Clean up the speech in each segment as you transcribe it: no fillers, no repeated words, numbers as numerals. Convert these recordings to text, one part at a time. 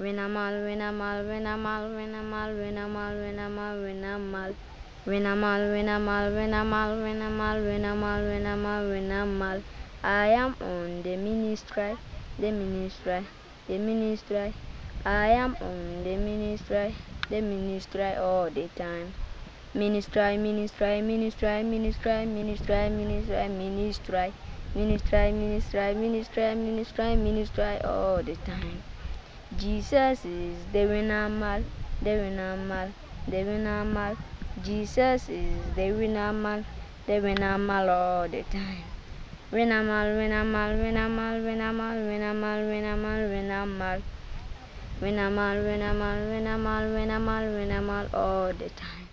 Winamal, winamal, winamal, winamal, winamal, winamal, winamal. Winamal, winamal, winamal, winamal, winamal, winamal, winamal. I am on the ministry, the ministry, the ministry. I am on the ministry all the time. Ministry, ministry, ministry, ministry, ministry, ministry, ministry, ministry, ministry, ministry, ministry, ministry all the time. Jesus is the winamal, the winamal, the winamal. Jesus is the winamal all the time. Winamal, winamal, winamal, winamal, winamal, winamal, winamal. Winamal, winamal, winamal, winamal, winamal all the time.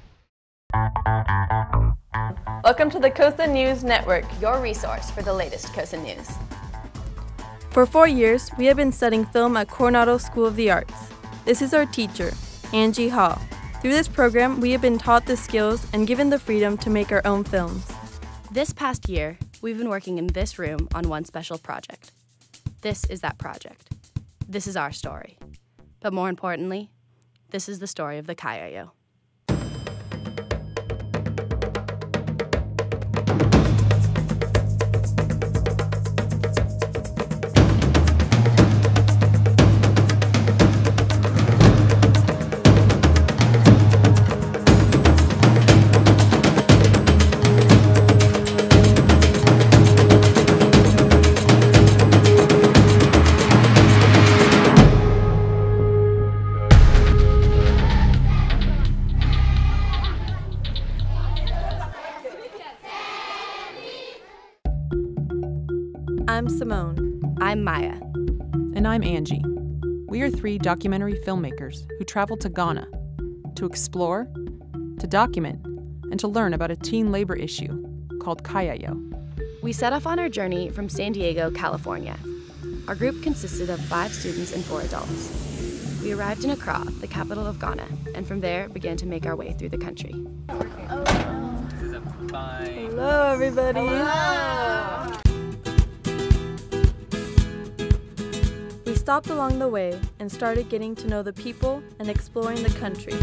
Welcome to the Kosa News Network, your resource for the latest Kosa news. For 4 years, we have been studying film at Coronado School of the Arts. This is our teacher, Angie Hall. Through this program, we have been taught the skills and given the freedom to make our own films. This past year, we've been working in this room on one special project. This is that project. This is our story. But more importantly, this is the story of the Kayayo. I'm Simone. I'm Maya. And I'm Angie. We are 3 documentary filmmakers who traveled to Ghana to explore, to document, and to learn about a teen labor issue called Kayayo. We set off on our journey from San Diego, California. Our group consisted of 5 students and 4 adults. We arrived in Accra, the capital of Ghana, and from there began to make our way through the country. Hello, everybody. Hello. We stopped along the way and started getting to know the people and exploring the country.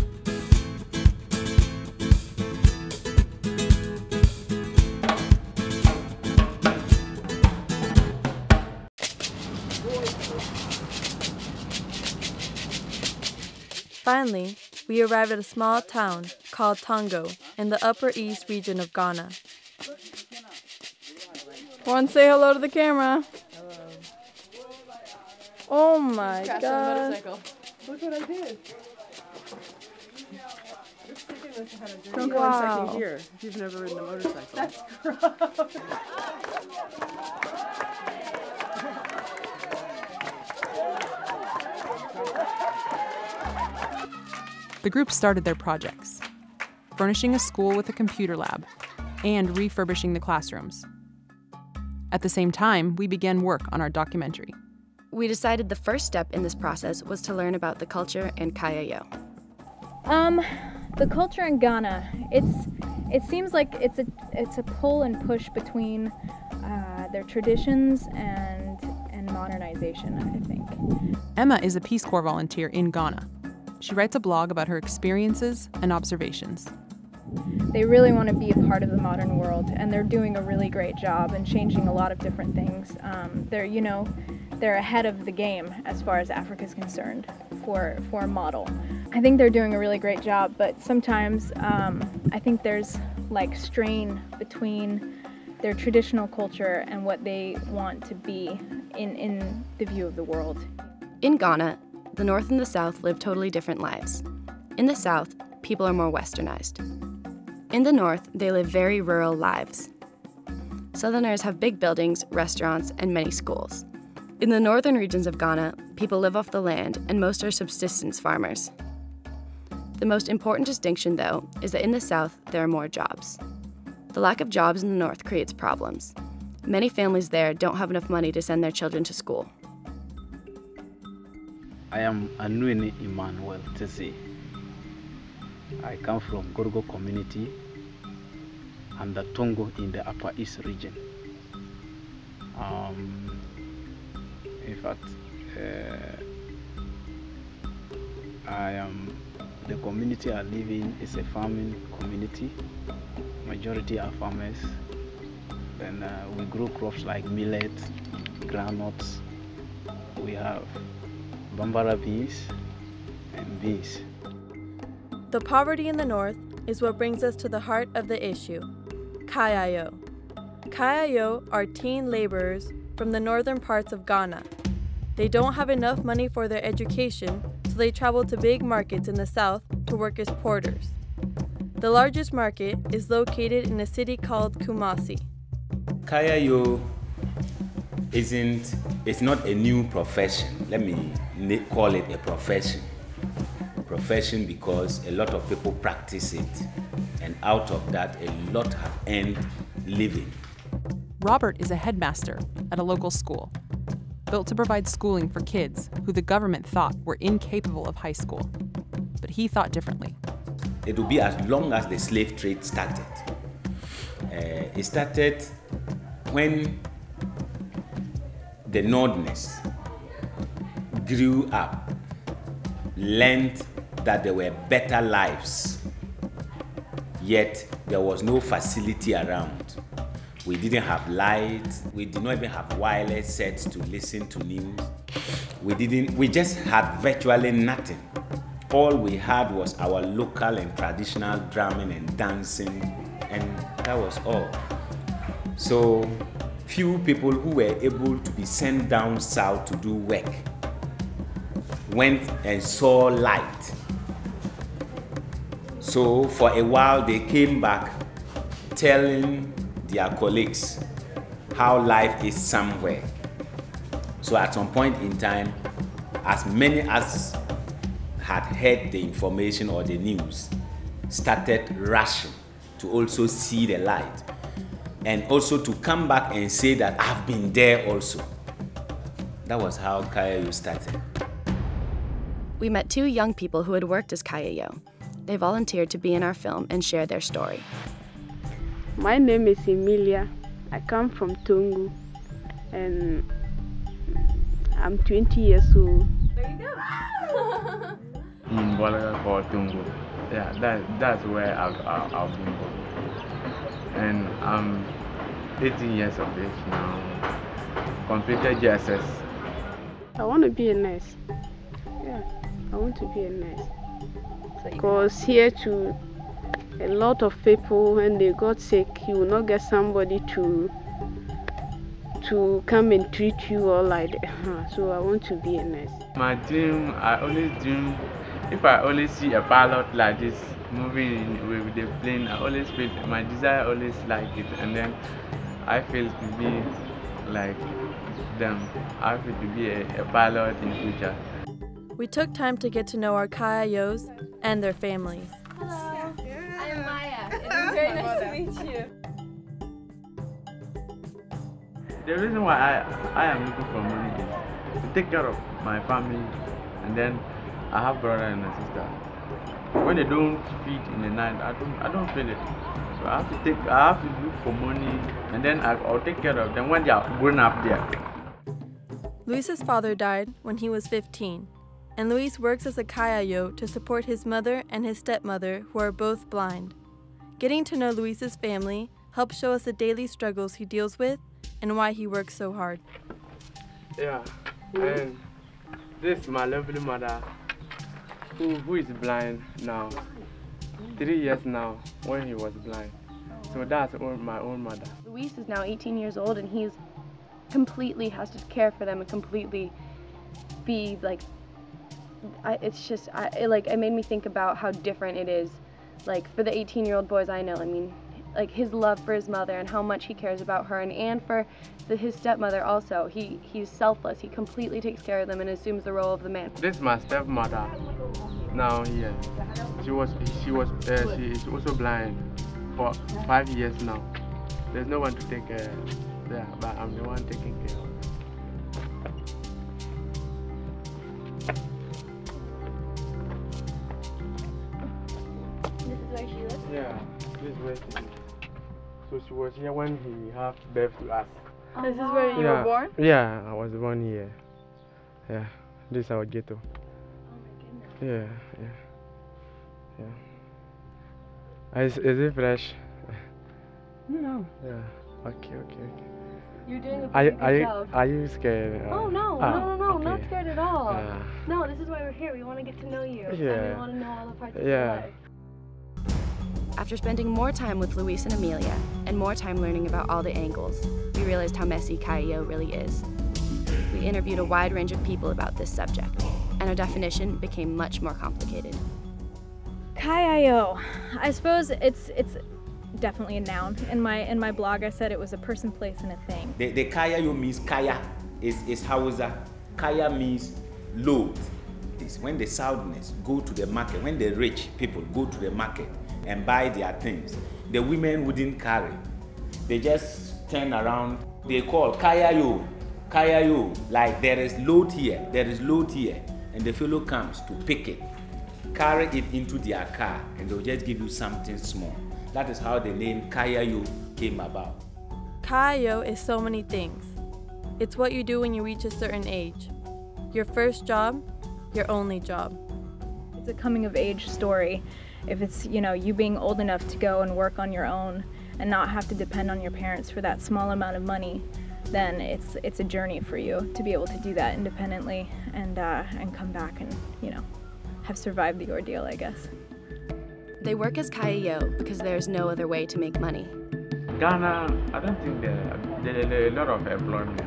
Finally, we arrived at a small town called Tongo in the Upper East region of Ghana. Want to say hello to the camera? Oh my god. Look what I did. Don't go in second gear if you've never ridden a motorcycle. That's gross. The group started their projects, furnishing a school with a computer lab and refurbishing the classrooms. At the same time, we began work on our documentary. We decided the first step in this process was to learn about the culture in Kayayo. The culture in Ghana, it seems like it's a pull and push between their traditions and modernization, I think. Emma is a Peace Corps volunteer in Ghana. She writes a blog about her experiences and observations. They really want to be a part of the modern world, and they're doing a really great job and changing a lot of different things. They're ahead of the game as far as Africa is concerned for a model. I think they're doing a really great job, but sometimes I think there's like strain between their traditional culture and what they want to be in the view of the world. In Ghana, the North and the South live totally different lives. In the South, people are more westernized. In the North, they live very rural lives. Southerners have big buildings, restaurants, and many schools. In the northern regions of Ghana, people live off the land, and most are subsistence farmers. The most important distinction, though, is that in the South, there are more jobs. The lack of jobs in the North creates problems. Many families there don't have enough money to send their children to school. I am Anuini Emmanuel Tese. I come from Gorgo community and the Tongo in the Upper East region. In fact, The community I live in is a farming community. Majority are farmers. Then we grow crops like millet, groundnuts. We have bambara beans and beans. The poverty in the north is what brings us to the heart of the issue, Kayayo. Kayayo are teen laborers from the northern parts of Ghana. They don't have enough money for their education, so they travel to big markets in the south to work as porters. The largest market is located in a city called Kumasi. Kayayo it's not a new profession. Let me call it a profession. Profession because a lot of people practice it, and out of that a lot have earned living. Robert is a headmaster at a local school, built to provide schooling for kids who the government thought were incapable of high school. But he thought differently. It will be as long as the slave trade started. It started when the Northerners grew up, learned that there were better lives, yet there was no facility around. We didn't have lights, we did not even have wireless sets to listen to news. We just had virtually nothing. All we had was our local and traditional drumming and dancing, and that was all. So few people who were able to be sent down south to do work went and saw light. So for a while they came back telling their colleagues how life is somewhere. So at some point in time, as many as had heard the information or the news started rushing to also see the light, and also to come back and say that I've been there also. That was how Kayayo started. We met two young people who had worked as Kayayo. They volunteered to be in our film and share their story. My name is Emilia. I come from Tongu, and I'm 20 years old. There you go. In Bolaga called Tongu. Yeah, that's where I've been born. And I'm 18 years of age now. Completed GSS. I want to be a nurse. Yeah, I want to be a nurse. Because here too, a lot of people, when they got sick, you will not get somebody to come and treat you all like that. So I want to be a nurse. My dream, I always dream, if I always see a pilot like this moving with the plane, I always feel, my desire always like it, and then I feel to be like them. I feel to be a pilot in the future. We took time to get to know our Kayayos and their families. Hello, I am Maya. It is very nice to meet you. The reason why I am looking for money is to take care of my family, and then I have brother and a sister. When they don't feed in the night, I don't feel it. So I have to look for money, and then I'll take care of them when they are grown up there. Luis's father died when he was 15, and Luis works as a Kayayo to support his mother and his stepmother, who are both blind. Getting to know Luis's family helps show us the daily struggles he deals with and why he works so hard. Yeah, and this is my lovely mother, who is blind now. 3 years now, when he was blind. So that's my own mother. Luis is now 18 years old, and he's completely has to care for them and completely be like, it made me think about how different it is, like for the 18-year-old boys I know. I mean, like his love for his mother and how much he cares about her, and for his stepmother also. He's selfless. He completely takes care of them and assumes the role of the man. This is my stepmother. Now here, she is also blind for 5 years now. There's no one to take care of there, but I'm the one taking care of her. This is where she lives? Yeah, this is where she lives. So she was here when he had birth to us. Oh, this is where you were born? Yeah, I was born here. Yeah, this is our ghetto. Oh my goodness. Yeah. Is it fresh? No. Yeah. Okay. You're doing a pretty good job. Are you scared? Oh no, I'm not okay. scared at all. No, this is why we're here. We want to get to know you. And we want to know all the parts of your life. After spending more time with Luis and Amelia, and more time learning about all the angles, we realized how messy Kayayo really is. We interviewed a wide range of people about this subject, and our definition became much more complicated. Kayayo. I suppose it's definitely a noun. In my blog I said it was a person, place, and a thing. The Kayayo means Kaya is Hausa. Kaya means load. It's when the Southerners go to the market, when the rich people go to the market and buy their things, the women wouldn't carry. They just turn around. They call Kayayo, like there is load here, and the fellow comes to pick it, carry it into their car, and they'll just give you something small. That is how the name Kayayo came about. Kayayo is so many things. It's what you do when you reach a certain age. Your first job, your only job. It's a coming of age story. If it's, you being old enough to go and work on your own and not have to depend on your parents for that small amount of money, then it's a journey for you to be able to do that independently and come back and, have survived the ordeal, I guess. They work as Kayayo because there's no other way to make money. Ghana, I don't think there are a lot of employment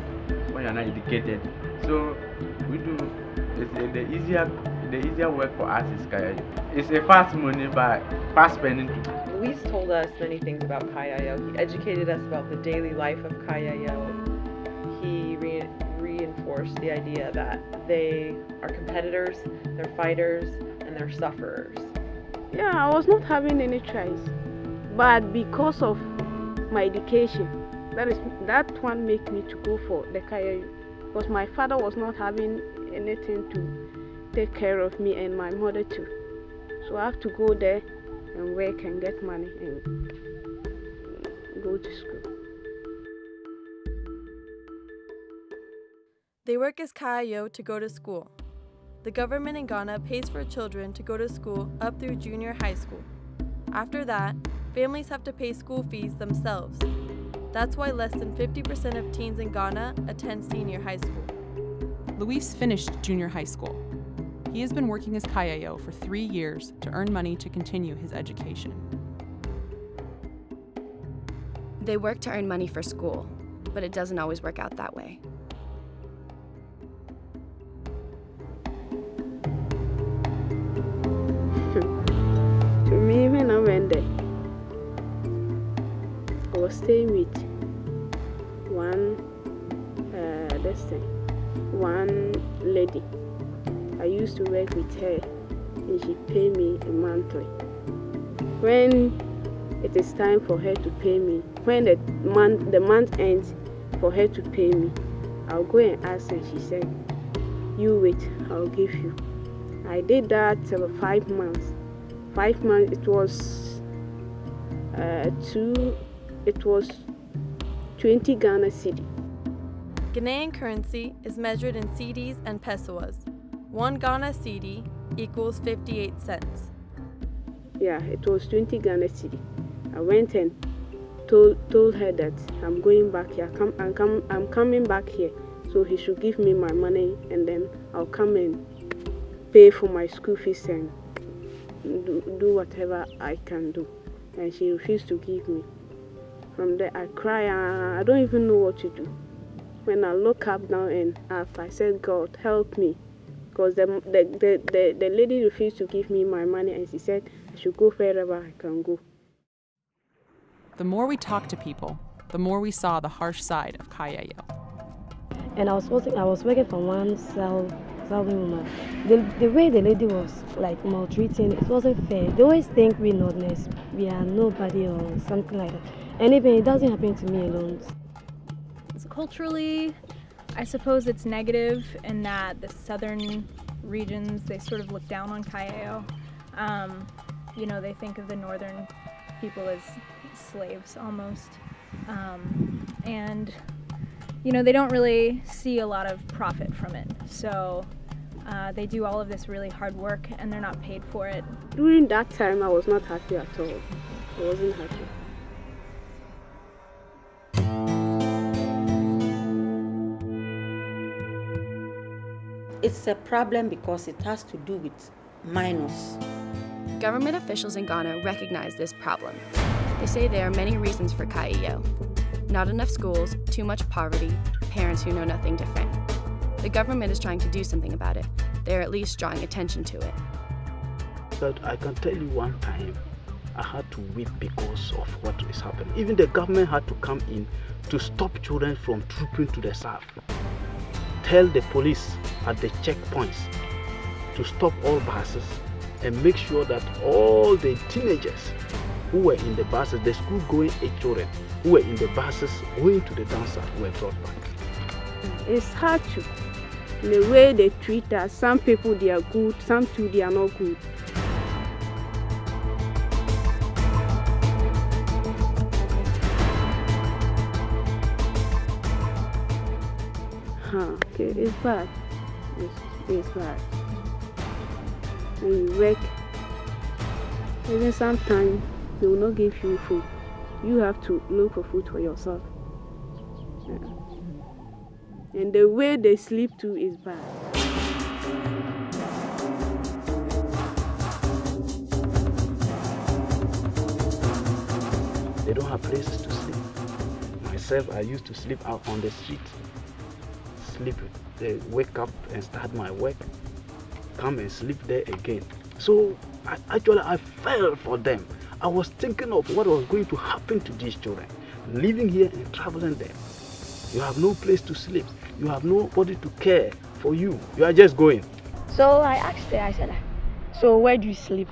when you're not educated. So we do, the easier work for us is Kayayo. It's a fast money but fast spending too. Luis told us many things about Kayayo. He educated us about the daily life of Kayayo. He reinforced the idea that they are competitors, they're fighters, and they're sufferers. Yeah, I was not having any choice, but because of my education, that one made me to go for the Kayayo, because my father was not having anything to take care of me and my mother too. So I have to go there and work and get money and go to school. They work as Kayayo to go to school. The government in Ghana pays for children to go to school up through junior high school. After that, families have to pay school fees themselves. That's why less than 50% of teens in Ghana attend senior high school. Luis finished junior high school. He has been working as Kayayo for 3 years to earn money to continue his education. They work to earn money for school, but it doesn't always work out that way. To me, when I went there, I was staying with one lady. I used to work with her and she paid me monthly. When it is time for her to pay me, when the month ends for her to pay me, I'll go and ask her. She said, "You wait, I'll give you." I did that for 5 months. 5 months, it was 20 Ghana cedi. Ghanaian currency is measured in cedis and pesos. 1 Ghana cedi equals 58 cents. Yeah, it was 20 Ghana cedi. I went and told her that I'm going back here. I'm coming back here, so he should give me my money and then I'll come and pay for my school fees and do whatever I can do. And she refused to give me. From there I cry. I don't even know what to do. When I look up down and up, I said, "God, help me," because the lady refused to give me my money and she said I should go wherever I can go. The more we talked to people, the more we saw the harsh side of Kayayo. And I was working for one seldom woman. The way the lady was like maltreating, it wasn't fair. They always think we Northerners, we are nobody or something like that. And even it doesn't happen to me alone. Culturally, I suppose it's negative in that the southern regions, they sort of look down on Kayayo. They think of the northern people as slaves almost. And they don't really see a lot of profit from it. So They do all of this really hard work and they're not paid for it. During that time, I was not happy at all. I wasn't happy. It's a problem because it has to do with minors. Government officials in Ghana recognize this problem. They say there are many reasons for Kayayo. Not enough schools, too much poverty, parents who know nothing different. The government is trying to do something about it. They're at least drawing attention to it. But I can tell you one time, I had to weep because of what is happening. Even the government had to come in to stop children from trooping to the south. Tell the police at the checkpoints to stop all buses and make sure that all the teenagers who were in the buses, the school-going children who were in the buses going to the dancer were brought back. It's hard to, in the way they treat us. Some people they are good, some too they are not good. Okay, it's bad. It's bad. When you work, even sometimes they will not give you food. You have to look for food for yourself. Yeah. And the way they sleep too is bad. They don't have places to sleep. Myself, I used to sleep out on the street. They wake up and start my work, come and sleep there again. So I fell for them. I was thinking of what was going to happen to these children, living here and traveling there. You have no place to sleep. You have nobody to care for you. You are just going. So I asked her, I said, so where do you sleep?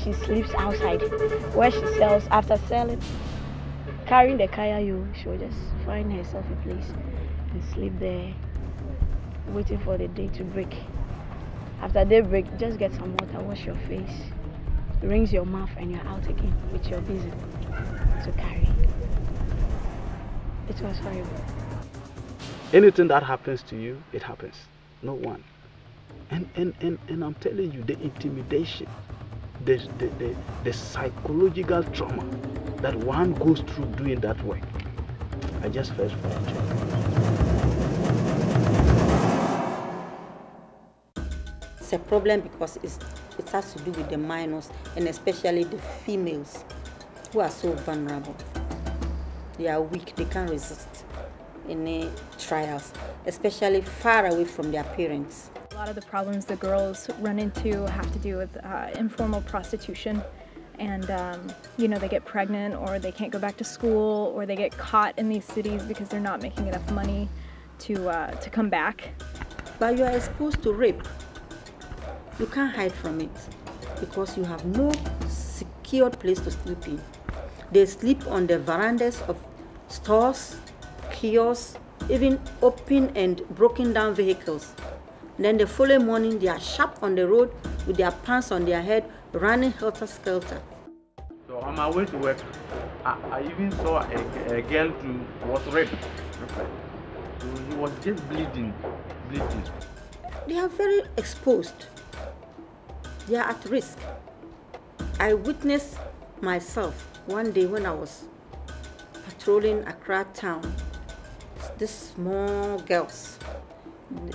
She sleeps outside, where she sells. After selling, carrying the Kayayo, she will just find herself a place and sleep there, waiting for the day to break. After daybreak, just get some water, wash your face, rinse your mouth, and you're out again with your busy to carry. It was horrible. Anything that happens to you, it happens. No one. And I'm telling you, the intimidation, the psychological trauma that one goes through doing that work, I just felt for the children. It's a problem because it has to do with the minors and especially the females who are so vulnerable. They are weak, they can't resist any trials, especially far away from their parents. A lot of the problems the girls run into have to do with informal prostitution. And, you know, they get pregnant or they can't go back to school or they get caught in these cities because they're not making enough money to come back. But you are exposed to rape. You can't hide from it because you have no secured place to sleep in. They sleep on the verandas of stores, kiosks, even open and broken down vehicles. Then the following morning they are sharp on the road with their pants on their head, running helter-skelter. So on my way to work, I even saw a girl who was raped. So he was just bleeding. They are very exposed. They are at risk. I witnessed myself one day when I was patrolling Accra town. These small girls,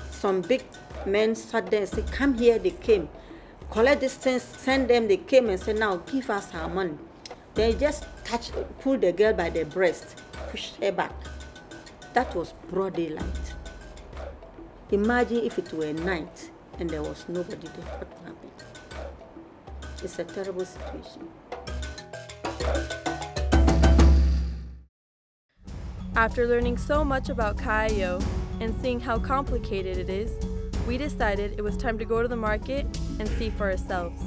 some big men sat there and said, come here, they came. Collect this thing, send them, they came and said, now give us our money. They just pulled the girl by the breast, pushed her back. That was broad daylight. Imagine if it were night and there was nobody there, what would happen? It's a terrible situation. After learning so much about Kayayo and seeing how complicated it is, we decided it was time to go to the market and see for ourselves.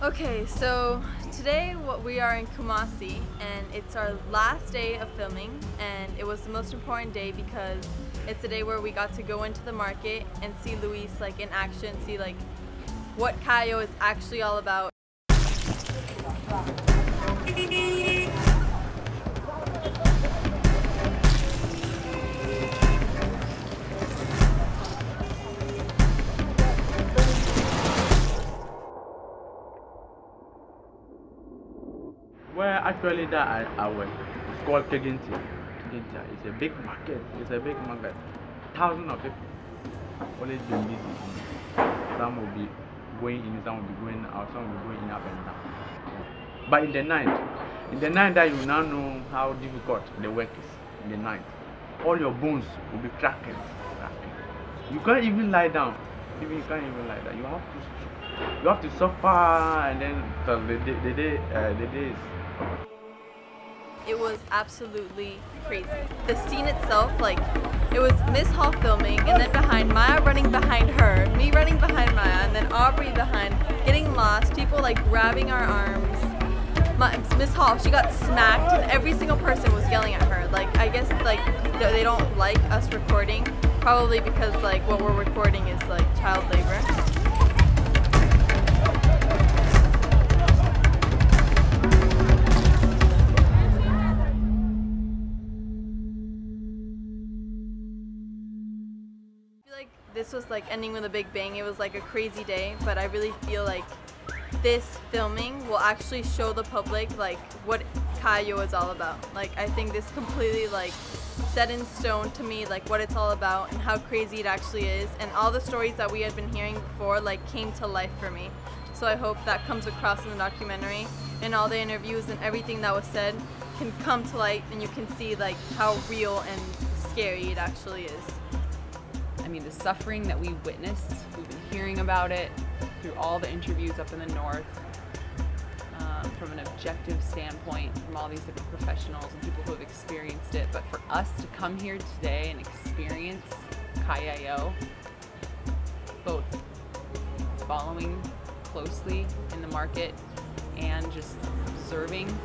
Okay, so today we are in Kumasi and it's our last day of filming, and it was the most important day because it's a day where we got to go into the market and see Luis like in action, see like what Kayayo is actually all about. where actually that I work, it's called Kegintia. It's a big market. It's a big market. Thousands of people. Always been busy. Some will be going in, some will be going out, some will be going in up and down. But in the night that you now know how difficult the work is. In the night, all your bones will be cracking. You can't even lie down. You can't even lie down. You have to suffer, and then the day is. It was absolutely crazy. The scene itself, like, it was Miss Hall filming, and then behind Maya running behind her, me running behind Maya, and then Aubrey behind, getting lost, people like grabbing our arms. Miss Hall, she got smacked, and every single person was yelling at her. Like, I guess like they don't like us recording, probably because like what we're recording is like child labor. This was like ending with a big bang. It was like a crazy day, but I really feel like this filming will actually show the public like what Kayayo is all about. Like, I think this completely like set in stone to me like what it's all about and how crazy it actually is, and all the stories that we had been hearing before like came to life for me. So I hope that comes across in the documentary, and all the interviews and everything that was said can come to light, and you can see like how real and scary it actually is. I mean, the suffering that we witnessed, we've been hearing about it through all the interviews up in the north, from an objective standpoint, from all these different professionals and people who have experienced it. But for us to come here today and experience Kayayo, both following closely in the market and just observing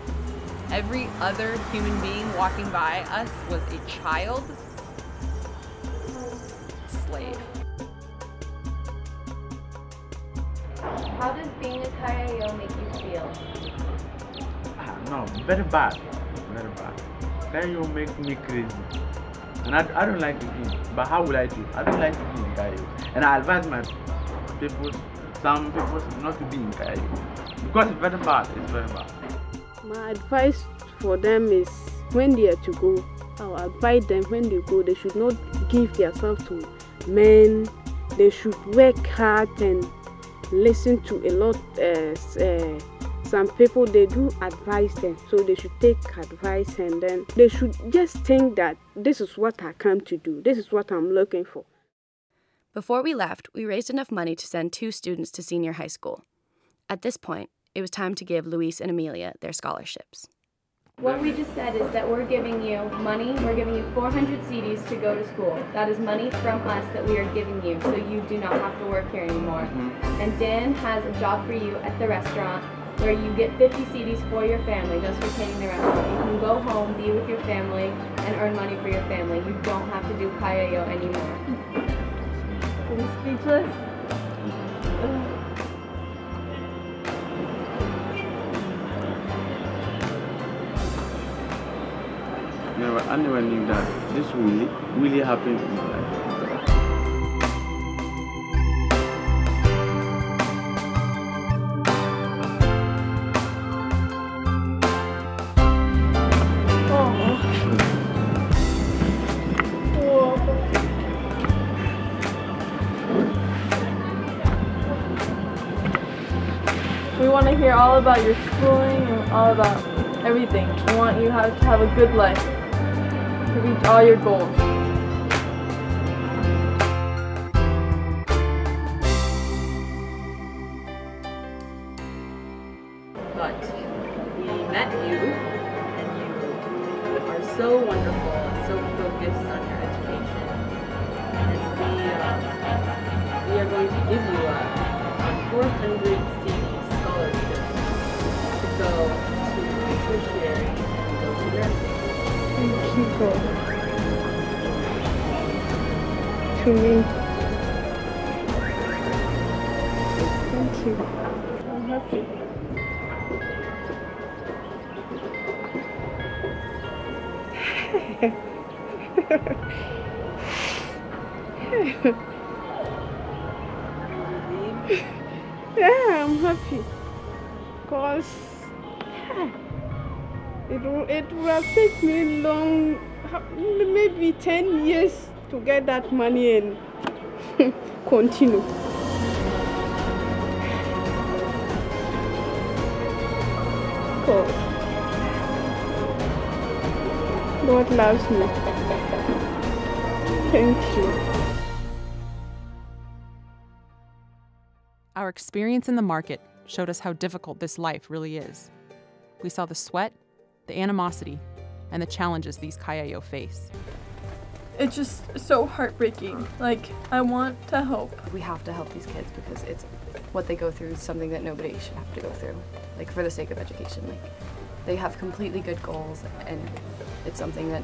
every other human being walking by us was a child slave. How does being a Kayayo make you feel? No, very bad. Kayayo makes me crazy. And I don't like to eat. But how will I do? I don't like to be in Kayayo. And I advise some people not to be in Kayayo. Because it's very bad. It's very bad. My advice for them is when they are to go, I'll advise them when they go, they should not give themselves to men. They should work hard and listen to a lot. Some people, they do advise them, so they should take advice, and then they should just think that this is what I come to do, this is what I'm looking for. Before we left, we raised enough money to send 2 students to senior high school. At this point, it was time to give Luis and Amelia their scholarships. What we just said is that we're giving you money, we're giving you 400 CDs to go to school. That is money from us that we are giving you, so you do not have to work here anymore. And Dan has a job for you at the restaurant where you get 50 CDs for your family, just for taking the restaurant. You can go home, be with your family, and earn money for your family. You don't have to do Kayayo anymore. I'm speechless. I never knew that this really happened in my life. We want to hear all about your schooling and all about everything. We want you to have a good life, to reach all your goals. But we met you, and you are so wonderful and so focused on your education. And we are going to give you a 400 CD scholarship to go to tertiary and go to nursing. Thank you, God. To me. Thank you. I'm happy. Yeah, I'm happy. Because It will have taken me long, maybe 10 years to get that money and continue. God loves me. Thank you. Our experience in the market showed us how difficult this life really is. We saw the sweat, the animosity, and the challenges these Kayayo face. It's just so heartbreaking. Like, I want to help. We have to help these kids because it's what they go through is something that nobody should have to go through, like for the sake of education. Like, they have completely good goals, and it's something that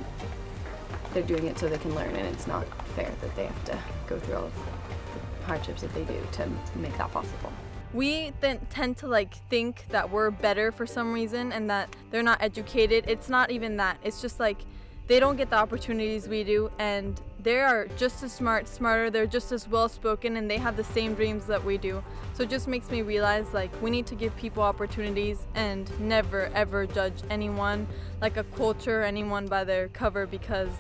they're doing it so they can learn, and it's not fair that they have to go through all of the hardships that they do to make that possible. We tend to think that we're better for some reason and that they're not educated. It's not even that. It's just like they don't get the opportunities we do, and they are just as smarter, they're just as well-spoken, and they have the same dreams that we do. So it just makes me realize we need to give people opportunities and never ever judge anyone, like a culture, anyone by their cover, because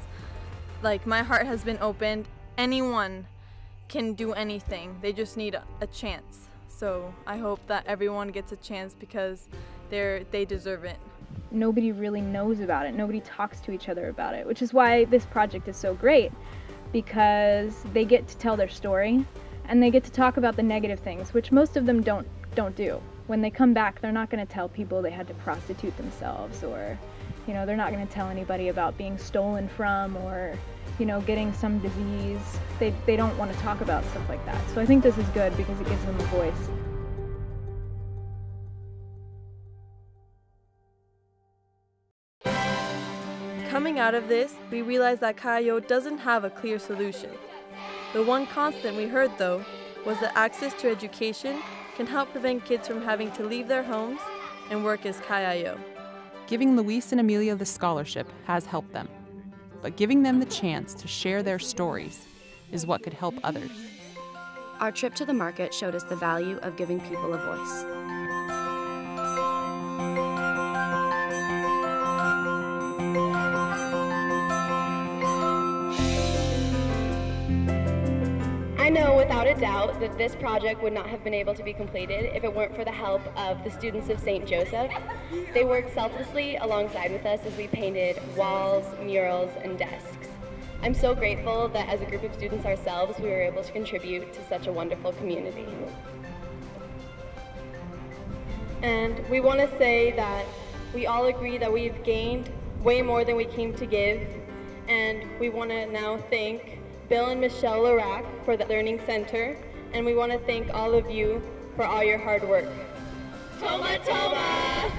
my heart has been opened. Anyone can do anything. They just need a chance. So I hope that everyone gets a chance because they deserve it. Nobody really knows about it. Nobody talks to each other about it, which is why this project is so great, because they get to tell their story and they get to talk about the negative things, which most of them don't do. When they come back, they're not going to tell people they had to prostitute themselves, or they're not going to tell anybody about being stolen from, or getting some disease. They don't want to talk about stuff like that. So I think this is good because it gives them a voice. Coming out of this, we realized that Kayayo doesn't have a clear solution. The one constant we heard, though, was that access to education can help prevent kids from having to leave their homes and work as Kayayo. Giving Luis and Amelia the scholarship has helped them, but giving them the chance to share their stories is what could help others. Our trip to the market showed us the value of giving people a voice. I know without a doubt that this project would not have been able to be completed if it weren't for the help of the students of St. Joseph. They worked selflessly alongside with us as we painted walls, murals, and desks. I'm so grateful that as a group of students ourselves, we were able to contribute to such a wonderful community. And we want to say that we all agree that we've gained way more than we came to give, and we want to now thank Bill and Michelle Larac for the Learning Center, and we want to thank all of you for all your hard work. Toma Toma!